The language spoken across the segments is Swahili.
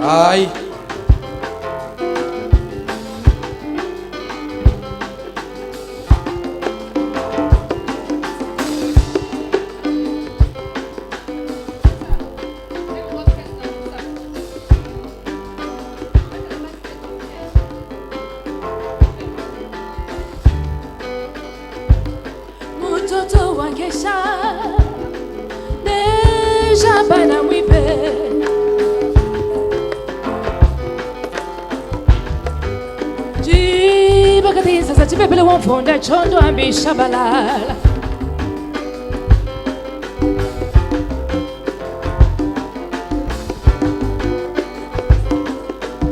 Ai. Mtoto wangesha deja bana mwipe jibakati sasa chipepele wamfonda chondo ambisha balala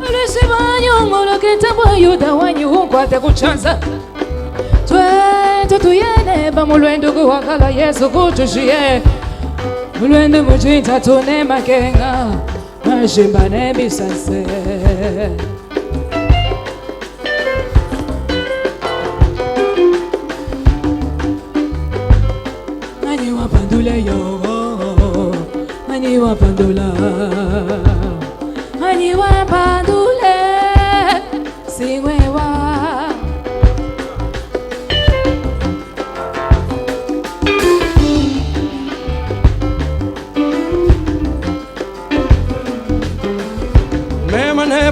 alisibanyo ketambwa yuda wanyukwate kuchanza tuyene bamulwendo kuwakala Yesu kutushiye mulwendo mujinta tune makenga mashimba nebisase mani wapandule yo mani wapandula mani wapandule siwewa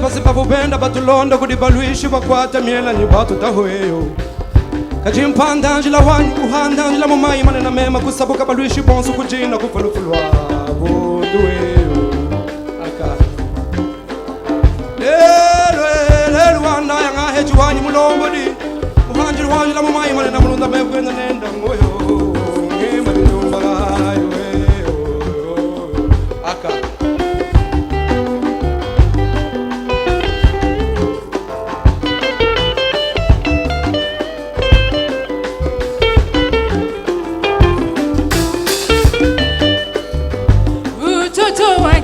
Basipa vupenda batulonda kudibaluishi wakwata miela ni batu tahoeyo kajimpanda njila wanyu kuhanda njila mumai manena mema kusabuka baluishi bonsu kujina kufalufulwa bundueyo aka lelu wanda yanga hechu wanyu mulombodi muhanjiru wanyu la mumai manena mulunda mekwenda nenda ngoyo ngema nilumbagayo aka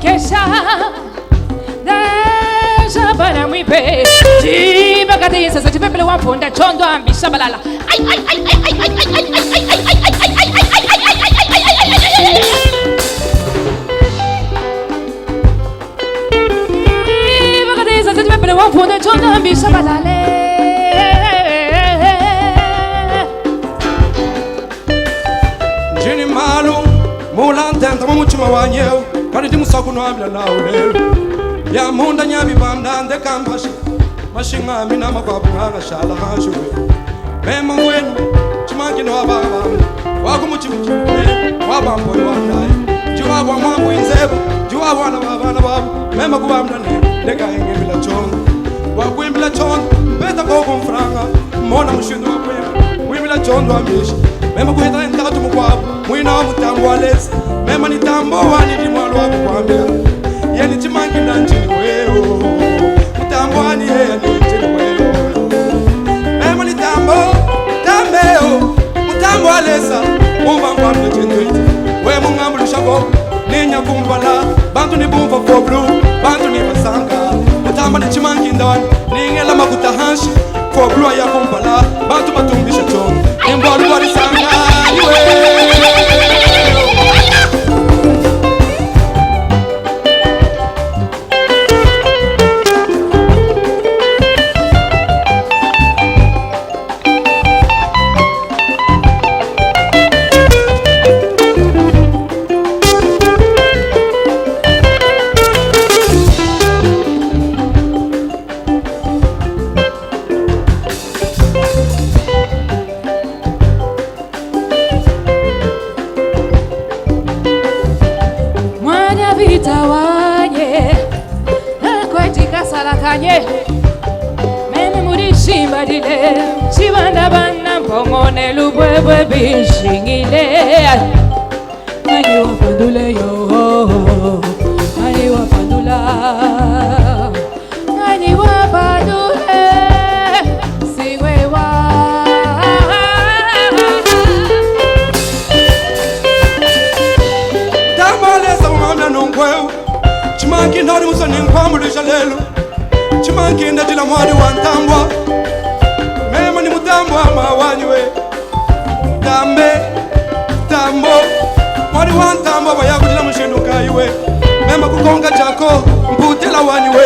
kesha deja bana mwipe jibakati sasa chipepele wamfonda chondo ambisha balala ai ai ai ai ai ai jibakati sasa chipepele wamfonda chondo ambisha balala jini malu mulantenta mamuchuma wanyeo kani timusaku nwabila laulelo ya munda nyabi bandande kampashi mashinga mina makwabu nganga shala hashuwe mema mwenu chimangini wababam wakumuchimuchimwe wabamboy wandaye jiwabu wa mwambu inzebu jiwabu wana wabana babu mema kubamdane deka inge bila chongo wakuimbila chongo mpeta koko mfranga mona mshindu wakuimba kuimbila chongo wa mishi mema kuhita entatu mkwabu mwina wa mutambo wa lesi mema ni tambo wani di mwalo wa kukwambia yeni chimangi na nchini weo mutambo wani yeni nchini weo mema ni tambo tambeo mutambo wa lesa umba mwamna chendoiti we mungambu lushako ninya kumbala bantu ni bumfa for blue bantu ni basanga mutambo ni chimangi ndawani ningela makuta hanshi for blue ya kumbala bantu batumbisha chongo nimbalu wari sanga vitawanye nakwatika salakanye meme murishimba dile chibanda bana mpongone lubwebwe bishingile nani wapandule yo nani wapandula nani wapandule siwewa chimangi ndari musani nkwamulisha lelo chimangi ndajila mwari wa ntambwa mema ni mutambwa mawanywe tambe tambo mwari wa ntambwa bayakujila mushindu kaiwe mema kukonga chako mputela wani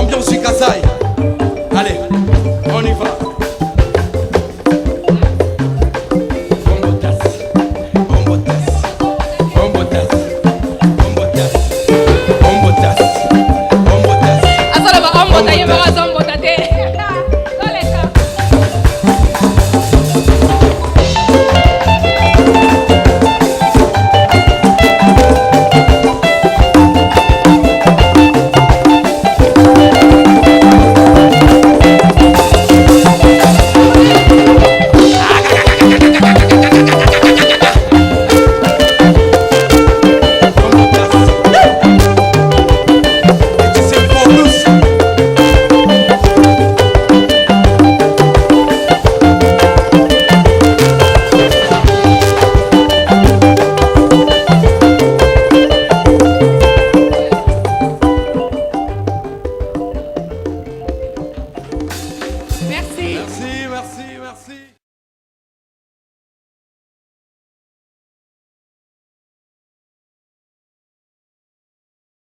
ambiance du Kasaï. Allez, on y va. Asala ba ambo ta yema ka zambo ta